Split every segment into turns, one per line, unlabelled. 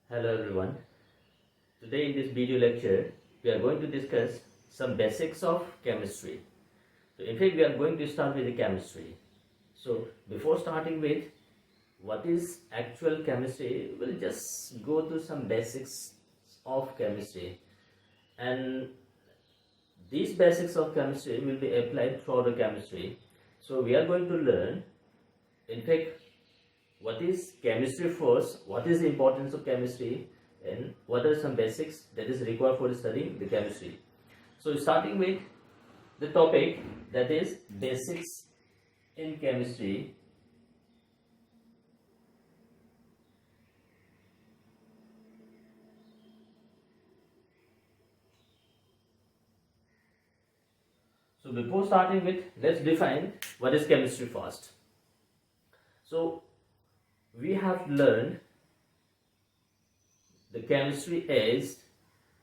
Hello everyone. Today in this video lecture we are going to discuss some basics of chemistry. So in fact we are going to start with the chemistry. So before starting with what is actual chemistry, we'll just go through some basics of chemistry, and these basics of chemistry will be applied throughout the chemistry. So we are going to learn in fact what is chemistry first, what is the importance of chemistry, and what are some basics that is required for studying the chemistry. So starting with the topic, that is basics in chemistry. So before starting with, let's define what is chemistry first. So we have learned the chemistry is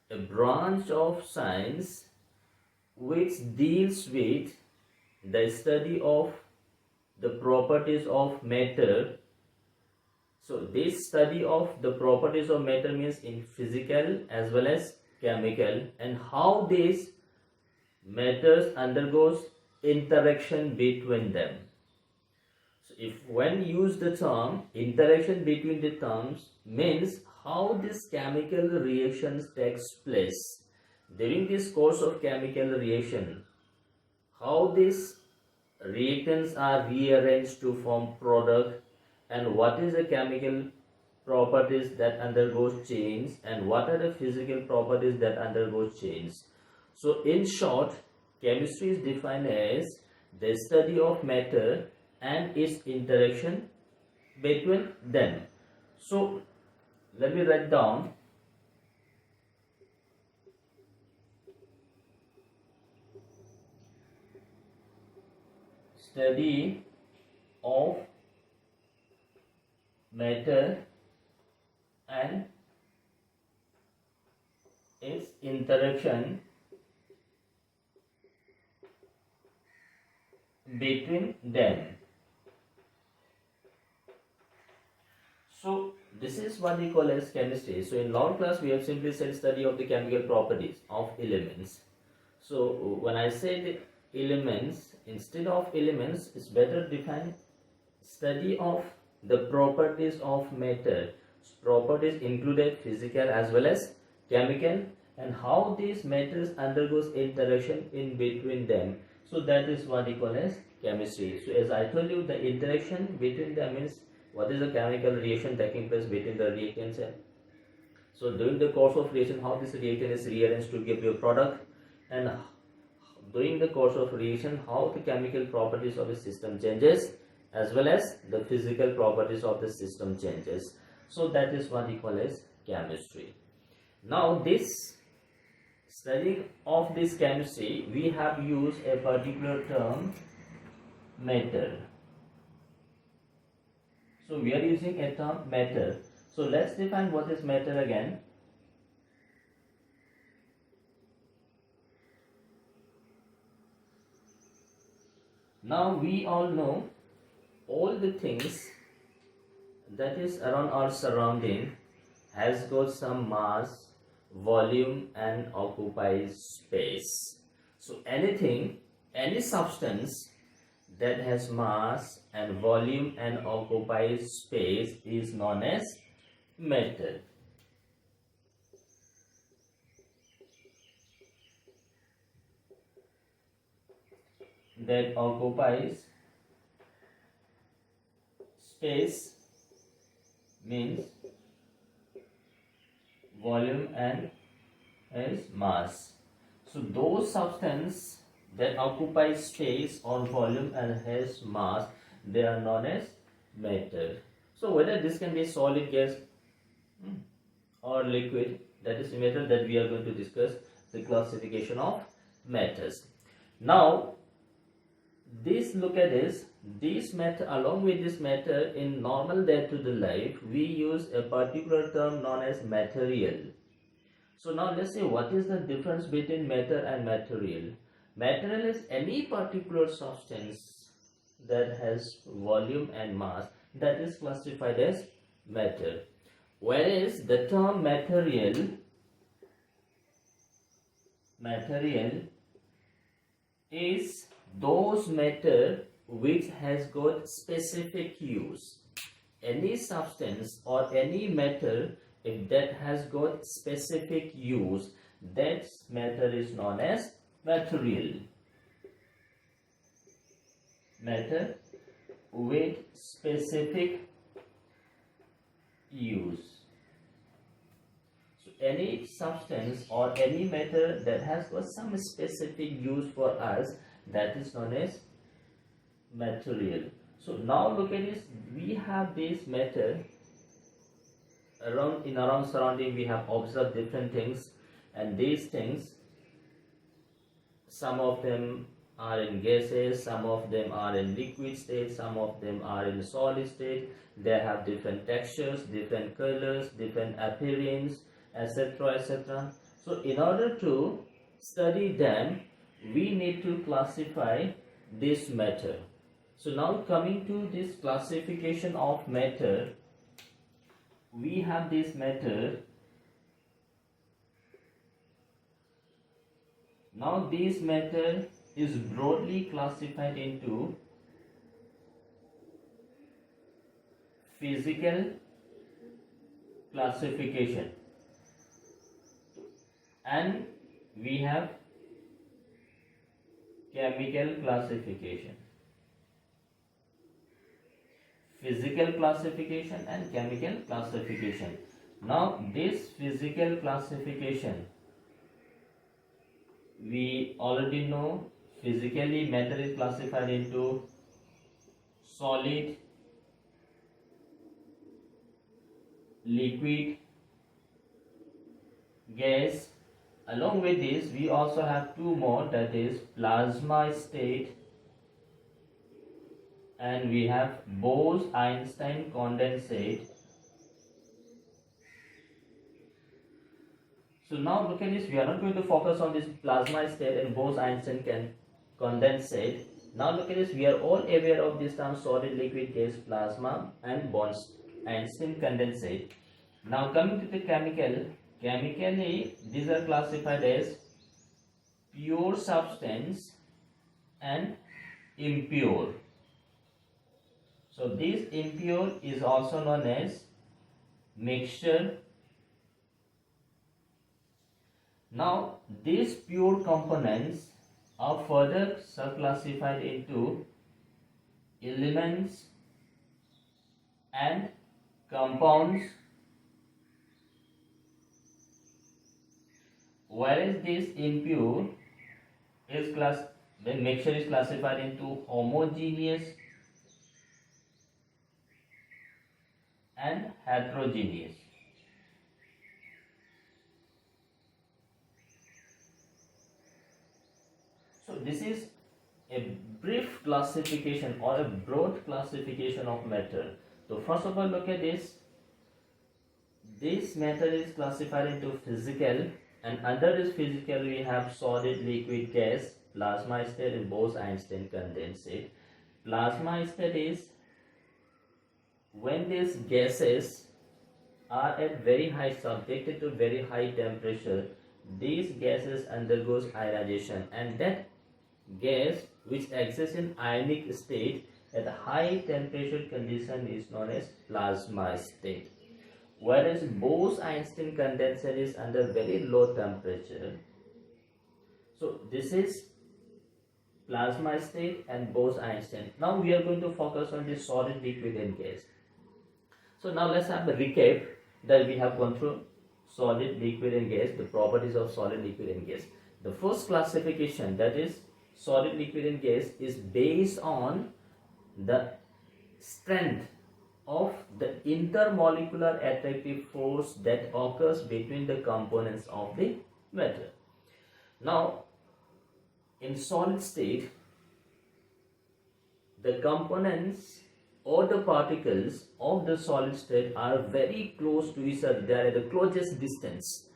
a branch of science which deals with the study of the properties of matter. So this study of the properties of matter means in physical as well as chemical, and how these matters undergoes interaction between them. So if when use the term interaction between the terms means how this chemical reactions takes place during this course of chemical reaction, how these reactants are rearranged to form product, and what is the chemical properties that undergoes change, and what are the physical properties that undergoes change. So in short, chemistry is defined as the study of matter and its interaction between them. So let me write down study of matter and its interaction between them. So this is what we call as chemistry. So in law class we have simply said study of the chemical properties of elements. So when I say the elements, instead of elements, it's better define study of the properties of matter. Properties included physical as well as chemical, and how these matters undergoes interaction in between them. So that is what we call as chemistry. So as I told you, the interaction between them means what is the chemical reaction taking place between the reactants. So during the course of reaction, how this reactant is rearranged to give you a product, and during the course of reaction, how the chemical properties of the system changes as well as the physical properties of the system changes. So that is what we call as chemistry. Now this study of this chemistry, we have used a particular term, matter. So we are using a term matter. So let's define what is matter again. Now we all know all the things that is around our surrounding has got some mass, volume, and occupies space. So anything, any substance that has mass and volume and occupies space is known as matter. That occupies space means volume and has mass. So those substance that occupy space or volume and has mass, they are known as matter. So whether this can be solid, gas, or liquid, that is the matter that we are going to discuss, the classification of matters. Now this, look at this matter, along with this matter in normal day-to-day life we use a particular term known as material. So now let's say what is the difference between matter and material. Material is any particular substance that has volume and mass, that is classified as matter. Whereas the term material is those matter which has got specific use. Any substance or any matter, if that has got specific use, that matter is known as material. Matter with specific use. So any substance or any matter that has got some specific use for us, that is known as material. So now look at this, we have this matter around surrounding, we have observed different things, and these things, some of them are in gases, some of them are in liquid state, some of them are in solid state. They have different textures, different colors, different appearance, etc., etc. So in order to study them, we need to classify this matter. So now coming to this classification of matter, we have this matter. Now this matter is broadly classified into physical classification, and we have chemical classification. Physical classification and chemical classification. Now this physical classification, we already know physically matter is classified into solid, liquid, gas. Along with this, we also have two more, that is plasma state, and we have Bose-Einstein condensate. So now look at this, we are not going to focus on this plasma state and Bose-Einstein condensate. Now look at this, we are all aware of this term solid, liquid, gas, plasma and Bose-Einstein condensate. Now coming to the chemically these are classified as pure substance and impure. So this impure is also known as mixture. Now these pure components are further subclassified into elements and compounds, whereas this impure is the mixture is classified into homogeneous and heterogeneous. So this is a brief classification or a broad classification of matter. So first of all, look at this. This matter is classified into physical, and under this physical we have solid, liquid, gas, plasma state and Bose-Einstein condensate. Plasma state is when these gases are at very high, subjected to very high temperature, these gases undergoes ionization, and that gas which exists in ionic state at a high temperature condition is known as plasma state. Whereas Bose-Einstein condensate is under very low temperature. So this is plasma state and Bose-Einstein. Now we are going to focus on the solid, liquid and gas. So now let's have a recap that we have gone through solid, liquid and gas, the properties of solid, liquid and gas. The first classification, that is solid, liquid and gas, is based on the strength of the intermolecular attractive force that occurs between the components of the matter. Now in solid state, the components or the particles of the solid state are very close to each other, they are at the closest distance.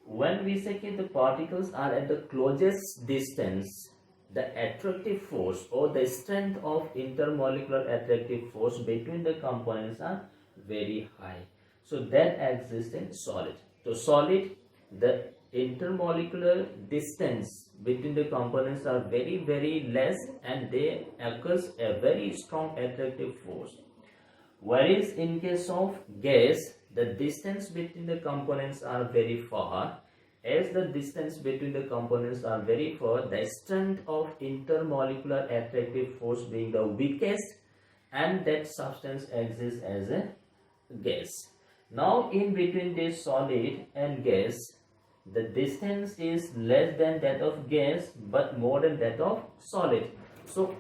When we say that the particles are at the closest distance, the attractive force or the strength of intermolecular attractive force between the components are very high. so that exists in solid. So solid, the intermolecular distance between the components are very less, and they occurs a very strong attractive force. Whereas in case of gas, the distance between the components are very far. As the distance between the components are very far, the strength of intermolecular attractive force being the weakest, and that substance exists as a gas. Now in between this solid and gas, the distance is less than that of gas but more than that of solid. So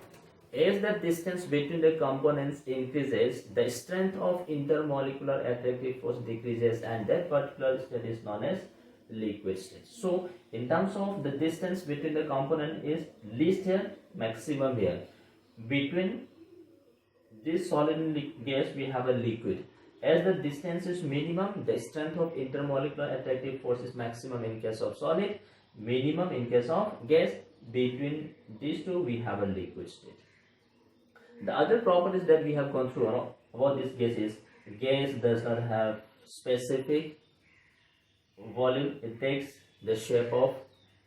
as the distance between the components increases, the strength of intermolecular attractive force decreases, and that particular state is known as liquid state. So in terms of the distance between the component is least here, maximum here. Between this solid and gas we have a liquid. As the distance is minimum, the strength of intermolecular attractive force is maximum in case of solid, minimum in case of gas. Between these two we have a liquid state. The other properties that we have gone through about this gas is, gas does not have specific volume. It takes the shape of,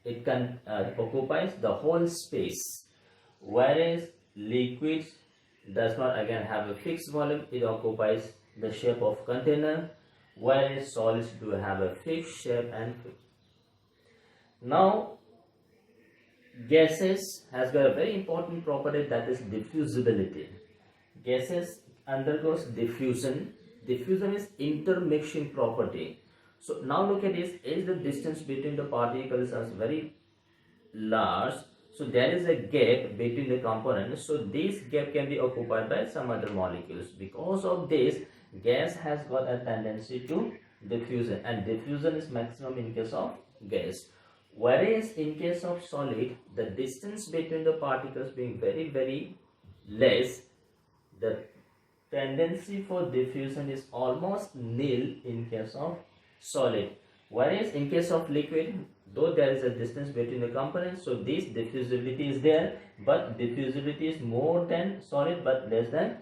it can occupies the whole space, whereas liquids does not again have a fixed volume. It occupies the shape of container, whereas solids do have a fixed shape and fixed. Now gases has got a very important property, that is diffusibility. Gases undergoes diffusion. Diffusion is intermixing property. So now look at this, as the distance between the particles is very large, so there is a gap between the components, so this gap can be occupied by some other molecules. Because of this, gas has got a tendency to diffusion, and diffusion is maximum in case of gas. Whereas in case of solid, the distance between the particles being very less, the tendency for diffusion is almost nil in case of solid. Whereas in case of liquid, though there is a distance between the components, so this diffusibility is there, but diffusibility is more than solid but less than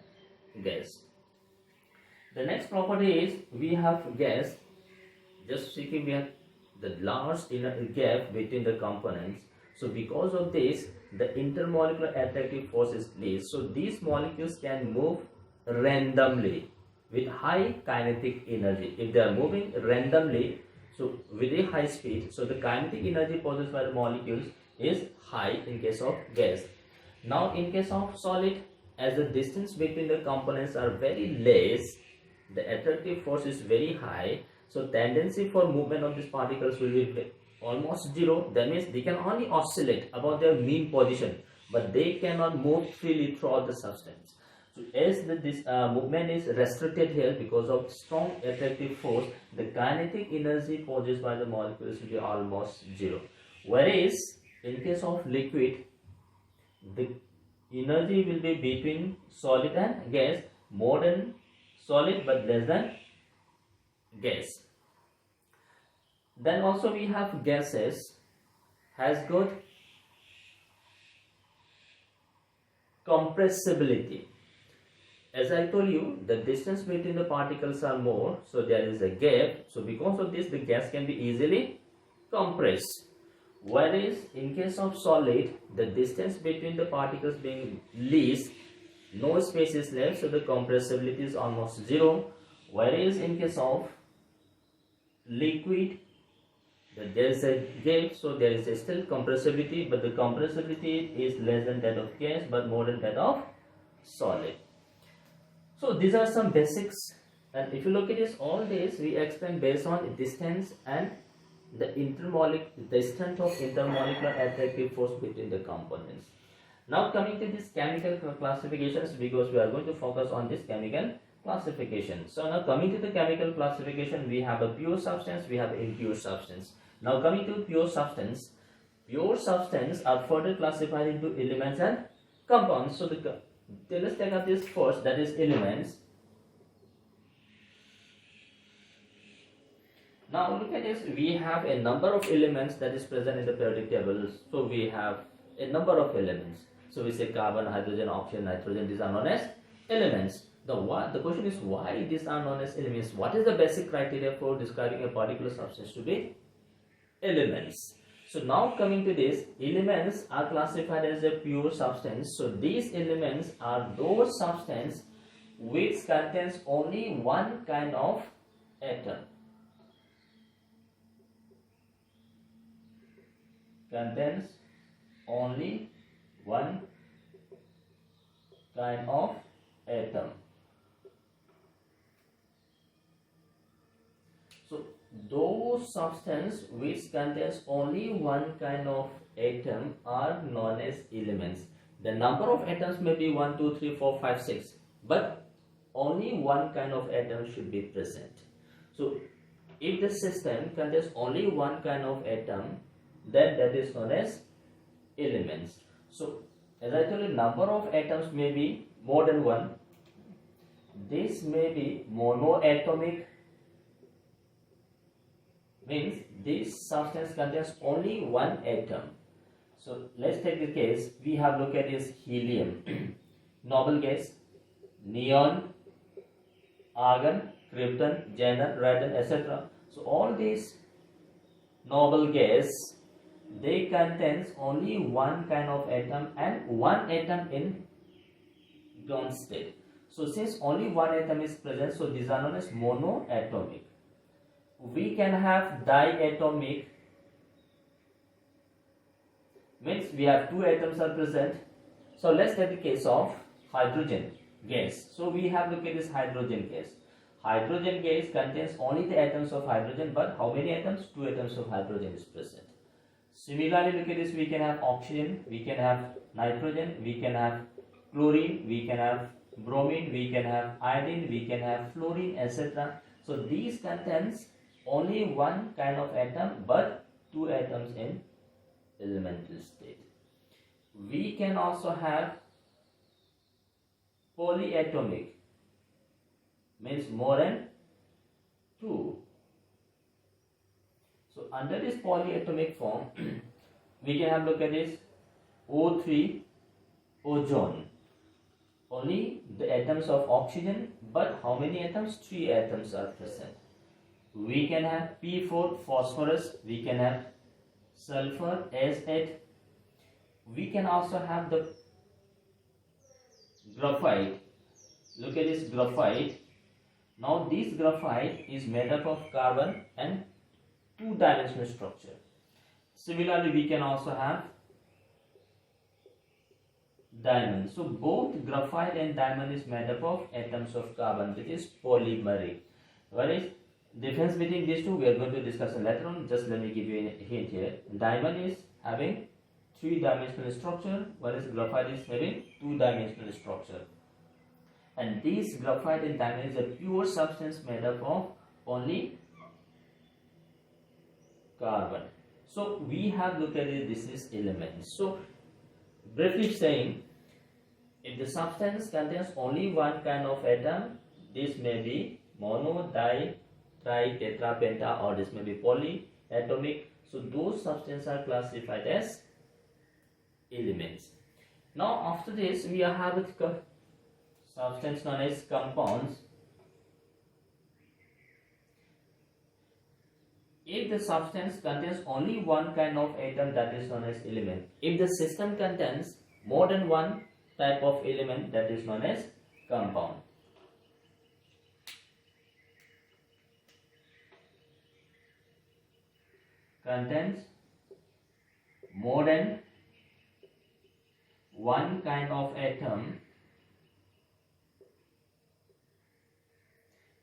gas. The next property is, we have gas, just speaking, we have the large inner gap between the components. So because of this, the intermolecular attractive force is least. So these molecules can move randomly with high kinetic energy. If they are moving randomly, so with a high speed, so the kinetic energy possessed by the molecules is high in case of gas. Now in case of solid, as the distance between the components are very less, the attractive force is very high, so tendency for movement of these particles will be almost zero. That means they can only oscillate about their mean position, but they cannot move freely throughout the substance. So as this movement is restricted here because of strong attractive force, the kinetic energy possessed by the molecules will be almost zero. Whereas in case of liquid, the energy will be between solid and gas, more than solid but less than gas. Then also we have gases has got compressibility. As I told you, the distance between the particles are more, so there is a gap. So because of this, the gas can be easily compressed. Whereas in case of solid, the distance between the particles being least, no space is left, so the compressibility is almost zero. Whereas in case of liquid, there is a gap, so there is a still compressibility, but the compressibility is less than that of gas but more than that of solid. So these are some basics, and if you look at this, all this we explain based on distance and the strength of intermolecular attractive force between the components. Now coming to this chemical classifications, because we are going to focus on this chemical classification. So now coming to the chemical classification, we have a pure substance, we have impure substance. Now coming to pure substance are further classified into elements and compounds. So let's take up this first, that is elements. Now look at this, we have a number of elements that is present in the periodic table. So we have a number of elements. So we say carbon, hydrogen, oxygen, nitrogen, these are known as elements. The question is why these are known as elements. What is the basic criteria for describing a particular substance to be elements? So now coming to this, elements are classified as a pure substance. So these elements are those substance which contains only one kind of atom. Contains only one kind of atom. So those substances which contains only one kind of atom are known as elements. The number of atoms may be 1, 2, 3, 4, 5, 6, but only one kind of atom should be present. So if the system contains only one kind of atom, then that is known as elements. So as I told you, number of atoms may be more than one. This may be monoatomic, means this substance contains only one atom. So let's take the case, we have looked at this helium, noble gas, neon, argon, krypton, xenon, radon, etc. So all these noble gas, they contains only one kind of atom and one atom in ground state. So since only one atom is present, so these are known as monoatomic. We can have diatomic, means we have two atoms are present. So let's take the case of hydrogen gas. So we have looked at this hydrogen gas. Hydrogen gas contains only the atoms of hydrogen, but how many atoms? Two atoms of hydrogen is present. Similarly, look at this, we can have oxygen, we can have nitrogen, we can have chlorine, we can have bromine, we can have iodine, we can have fluorine, etc. So these contains only one kind of atom, but two atoms in elemental state. We can also have polyatomic, means more than two. So under this polyatomic form, we can have look at this O3 ozone. Only the atoms of oxygen, but how many atoms? 3 atoms are present. We can have P4 phosphorus, we can have sulfur S8. We can also have the graphite. Look at this graphite. Now this graphite is made up of carbon and two-dimensional structure. Similarly, we can also have diamond. So both graphite and diamond is made up of atoms of carbon, which is polymeric. What is difference between these two? We are going to discuss later on. Just let me give you a hint here. Diamond is having three-dimensional structure, whereas graphite is having two-dimensional structure. And this graphite and diamond is a pure substance made up of only carbon. So we have looked at it, this is elements. So briefly saying, if the substance contains only one kind of atom, this may be mono, di, tri, tetra, penta, or this may be polyatomic. So those substances are classified as elements. Now after this, we have a substance known as compounds. If the substance contains only one kind of atom, that is known as element. If the system contains more than one type of element, that is known as compound. Contains more than one kind of atom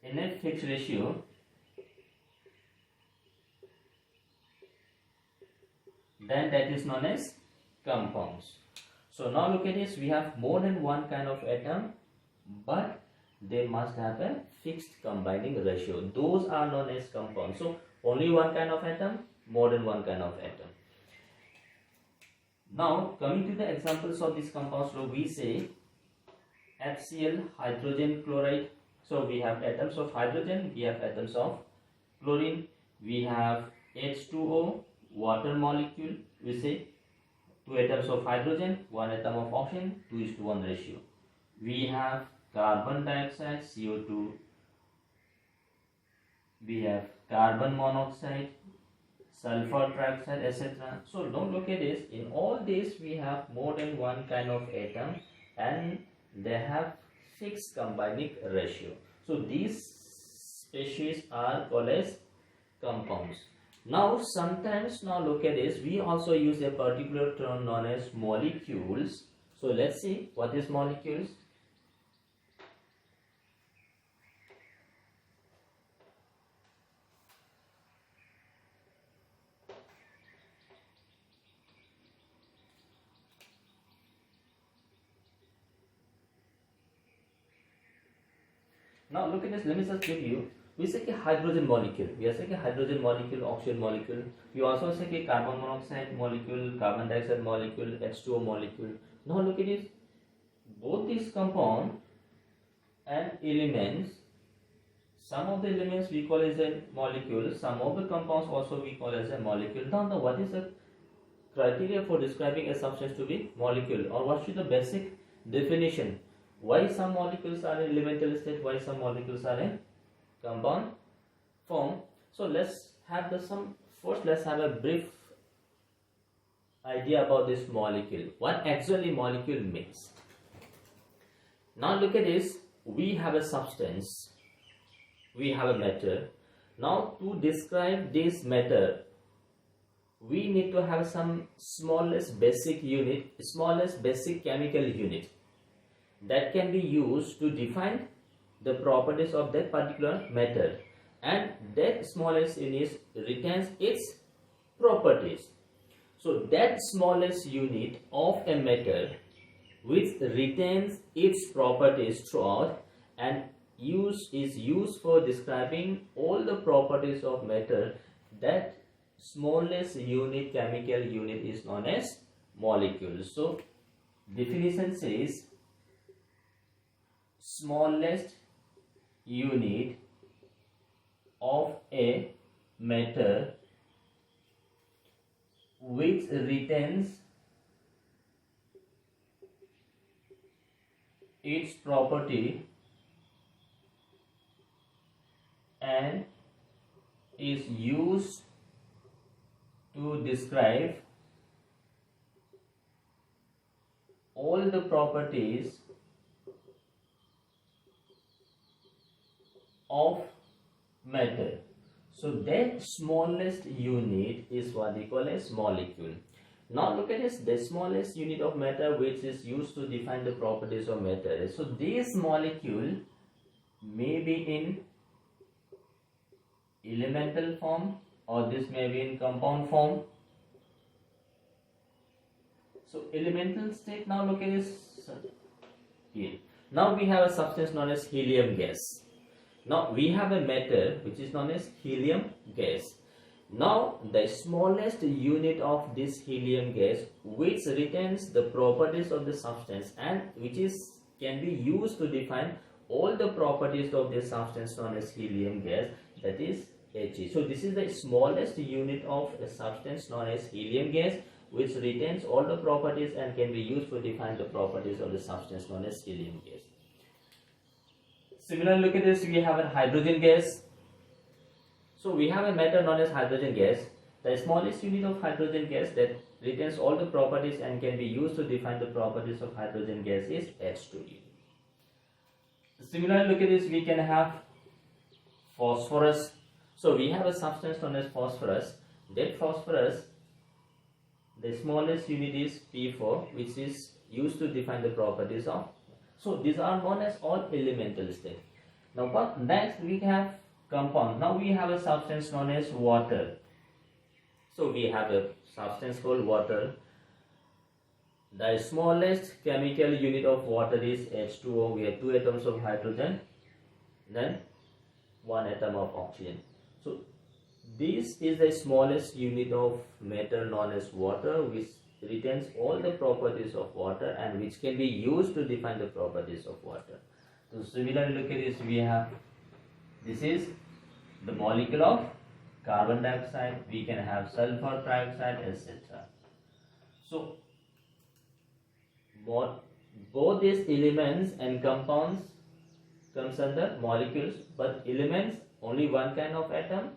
in a fixed ratio, then that is known as compounds. So now look at this, we have more than one kind of atom, but they must have a fixed combining ratio. Those are known as compounds. So only one kind of atom, more than one kind of atom. Now coming to the examples of these compounds, so we say HCl, hydrogen chloride. So we have atoms of hydrogen, we have atoms of chlorine, we have H2O, water molecule, we say 2 atoms of hydrogen, 1 atom of oxygen, 2:1 ratio. We have carbon dioxide, CO2, we have carbon monoxide, sulfur trioxide, etc. So don't look at this. In all this we have more than one kind of atom and they have fixed combining ratio. So these species are called as compounds. Now sometimes, now look at this, we also use a particular term known as molecules. So let's see what is molecules. Now look at this, let me just give you. We say a hydrogen molecule. We are saying a hydrogen molecule, oxygen molecule. We also say a carbon monoxide molecule, carbon dioxide molecule, H2O molecule. Now look at this. Both these compound and elements, some of the elements we call as a molecule, some of the compounds also we call as a molecule. Now what is the criteria for describing a substance to be molecule, or what should the basic definition? Why some molecules are in elemental state, why some molecules are in compound form? So let's have let's have a brief idea about this molecule. What actually molecule means? Now look at this, we have a substance, we have a matter. Now to describe this matter, we need to have some smallest basic unit, smallest basic chemical unit that can be used to define the properties of that particular matter, and that smallest unit retains its properties. So that smallest unit of a matter which retains its properties throughout and is used for describing all the properties of matter, that smallest unit, chemical unit, is known as molecule. So definition says smallest unit of a matter which retains its property and is used to describe all the properties of matter. So that smallest unit is what we call as molecule. Now look at this, the smallest unit of matter which is used to define the properties of matter. So this molecule may be in elemental form or this may be in compound form. So elemental state, now look at this here. Now we have a substance known as helium gas. Now we have a matter which is known as helium gas. Now the smallest unit of this helium gas which retains the properties of the substance and which can be used to define all the properties of this substance known as helium gas, that is He. So this is the smallest unit of a substance known as helium gas which retains all the properties and can be used to define the properties of the substance known as helium gas. Similarly, look at this, we have a hydrogen gas. So we have a matter known as hydrogen gas. The smallest unit of hydrogen gas that retains all the properties and can be used to define the properties of hydrogen gas is H2. Similarly, look at this, we can have phosphorus. So we have a substance known as phosphorus. That phosphorus, the smallest unit is P4, which is used to define the properties of. So these are known as all elemental state. Now next we have compound. Now we have a substance known as water. So we have a substance called water. The smallest chemical unit of water is H2O. We have 2 atoms of hydrogen, then 1 atom of oxygen. So this is the smallest unit of matter known as water, which retains all the properties of water and which can be used to define the properties of water. So similarly, look at this, we have, this is the molecule of carbon dioxide, we can have sulfur trioxide, etc. So both these elements and compounds comes under molecules, but elements only one kind of atom.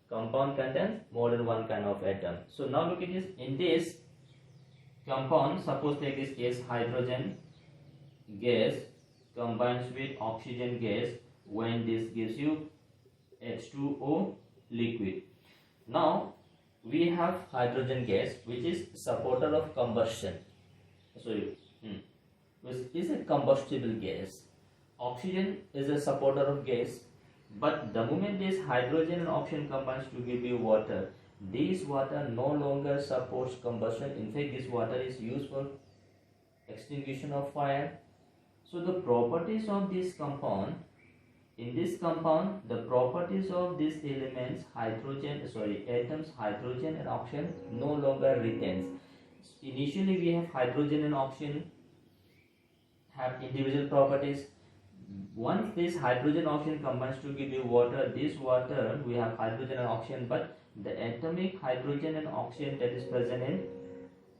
Compound contains more than one kind of atom. So now look at this. In this compound, suppose take this case, hydrogen gas combines with oxygen gas, when this gives you H2O liquid. Now we have hydrogen gas, which is supporter of combustion. Which is a combustible gas. Oxygen is a supporter of gas, but the moment this hydrogen and oxygen combines to give you water, this water no longer supports combustion. In fact, this water is used for extinguishing of fire. So the properties of this compound, in this compound, the properties of these elements, atoms, hydrogen and oxygen, no longer retains. Initially we have hydrogen and oxygen have individual properties. Once this hydrogen oxygen combines to give you water, this water we have hydrogen and oxygen, but the atomic hydrogen and oxygen that is present in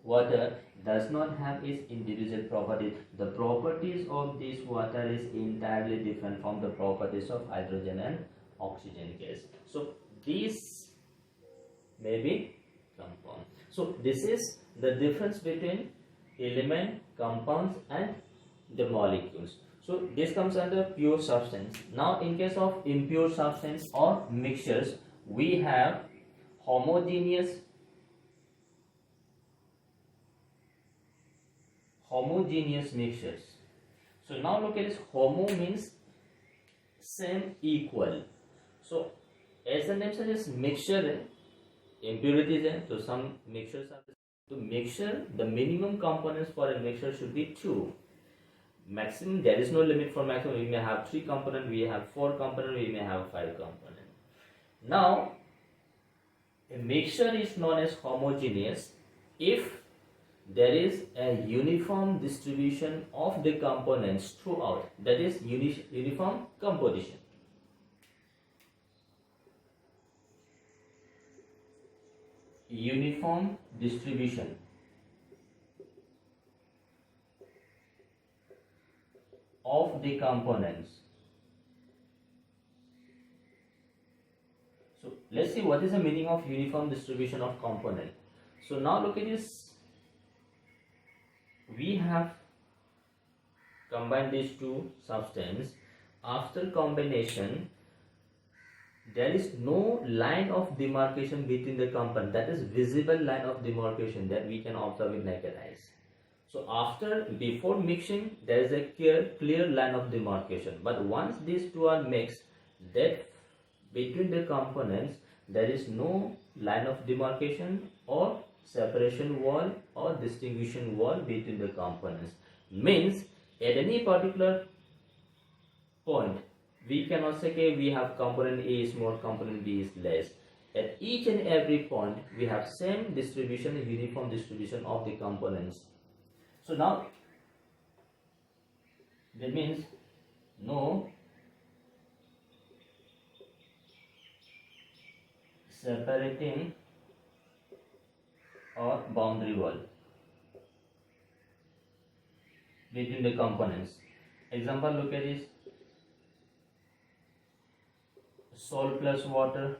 water does not have its individual properties. The properties of this water is entirely different from the properties of hydrogen and oxygen gas. So this may be compound. So this is the difference between element, compounds and the molecules. So this comes under pure substance. Now in case of impure substance or mixtures, we have homogeneous mixtures. So now look at this. Homo means same, equal. So as the name suggests, mixture है, impurities है, so some mixtures are. To mixture, the minimum components for a mixture should be 2. Maximum, there is no limit for maximum. We may have 3 components, we have 4 components, we may have 5 components. Now a mixture is known as homogeneous if there is a uniform distribution of the components throughout, that is uniform composition. Uniform distribution of the components. So let's see what is the meaning of uniform distribution of component. So now look at this. We have combined these two substances. After combination, there is no line of demarcation between the component, that is visible line of demarcation that we can observe with naked eyes. So before mixing, there is a clear line of demarcation, but once these two are mixed, that between the components there is no line of demarcation or separation wall or distinguishing wall between the components. Means at any particular point we cannot say okay, we have component A is more, component B is less. At each and every point we have same distribution, uniform distribution of the components. So now that means no separating or boundary wall between the components. Example, look at this. Salt plus water.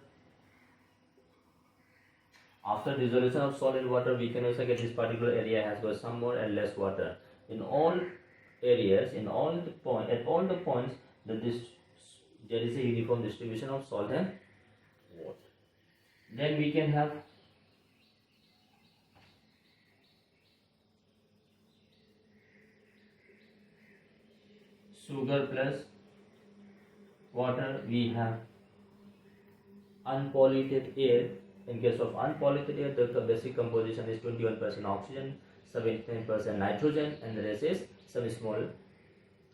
After dissolution of salt in water, we can also get this particular area has got some more and less water. In all areas, at all the points, there is a uniform distribution of salt and water. Then we can have sugar plus water. We have unpolluted air. In case of unpolluted air, the basic composition is 21% oxygen, 17% nitrogen, and the rest is some small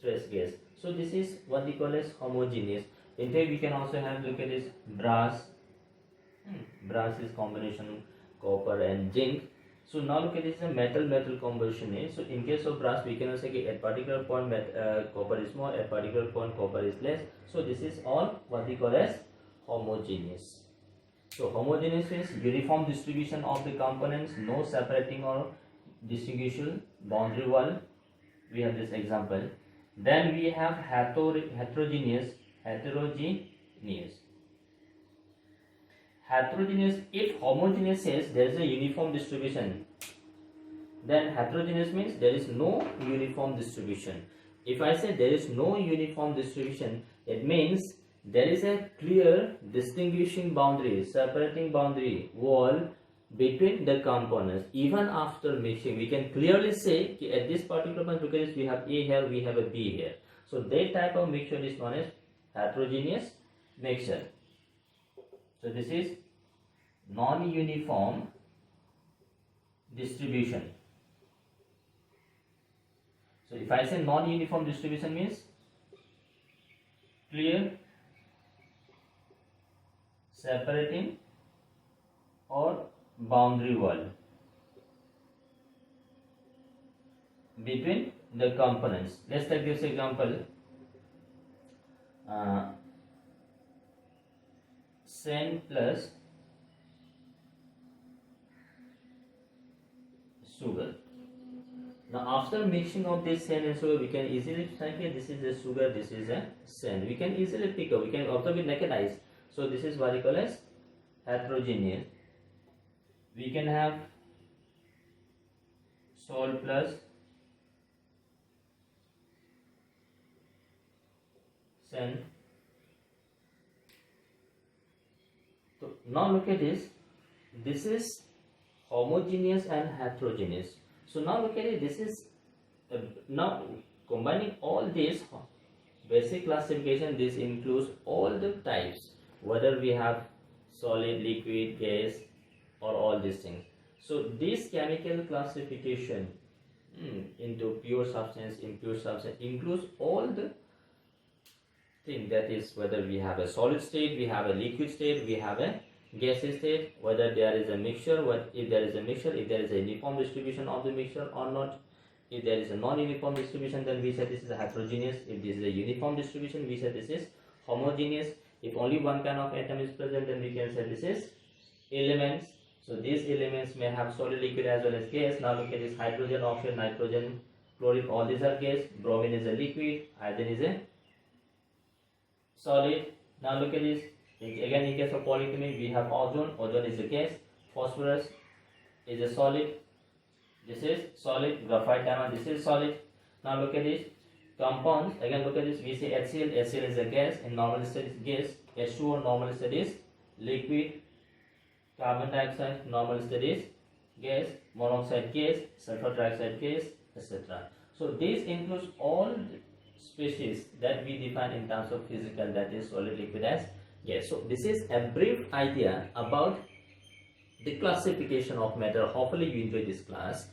trace gas. So this is what we call as homogeneous. In fact, we can also have, look at this, brass. Brass is combination copper and zinc. So now look at this, a metal combustion is. So in case of brass, we can also say at particular point copper is more, at particular point copper is less. So this is all what we call as homogeneous. So homogeneous is uniform distribution of the components, no separating or distinguishing boundary wall. We have this example. Then we have heterogeneous. Heterogeneous, if homogeneous says there is a uniform distribution, then heterogeneous means there is no uniform distribution. If I say there is no uniform distribution, it means there is a clear distinguishing boundary, separating boundary wall between the components. Even after mixing, we can clearly say at this particular point, look at this, we have A here, we have a B here. So that type of mixture is known as heterogeneous mixture. So this is non-uniform distribution. So if I say non-uniform distribution means clear separating or boundary wall between the components. Let's take this example. Sand plus sugar. Now after mixing of this sand and sugar, we can easily find here this is a sugar, this is a sand. We can easily pick up, we can observe with naked eyes. So this is what we call as heterogeneous. We can have salt plus sand. So now look at this. This is homogeneous and heterogeneous. So now look at it. This is now combining all this basic classification. This includes all the types, whether we have solid, liquid, gas, or all these things. So this chemical classification into pure substance, impure substance includes all the thing, that is whether we have a solid state, we have a liquid state, we have a gaseous state, whether there is a mixture, if there is a mixture, if there is a uniform distribution of the mixture or not. If there is a non-uniform distribution, then we say this is a heterogeneous. If this is a uniform distribution, we say this is homogeneous. If only one kind of atom is present, then we can say this is elements. So these elements may have solid, liquid as well as gas. Now look at this: hydrogen, oxygen, nitrogen, chlorine, all these are gas. Bromine is a liquid, hydrogen is a solid. Now look at this. Again, in case of polychemic, we have ozone. Ozone is a gas. Phosphorus is a solid. This is solid. Graphite diamond, this is solid. Now look at this. Compounds. Again, look at this. We say HCl. HCl is a gas. In normal state is gas. H2O normal state is liquid. Carbon dioxide normal state is gas. Monoxide gas. Sulfur dioxide gas, etc. So this includes all species that we define in terms of physical, that is solid, liquid as gas. So this is a brief idea about the classification of matter. Hopefully you enjoyed this class.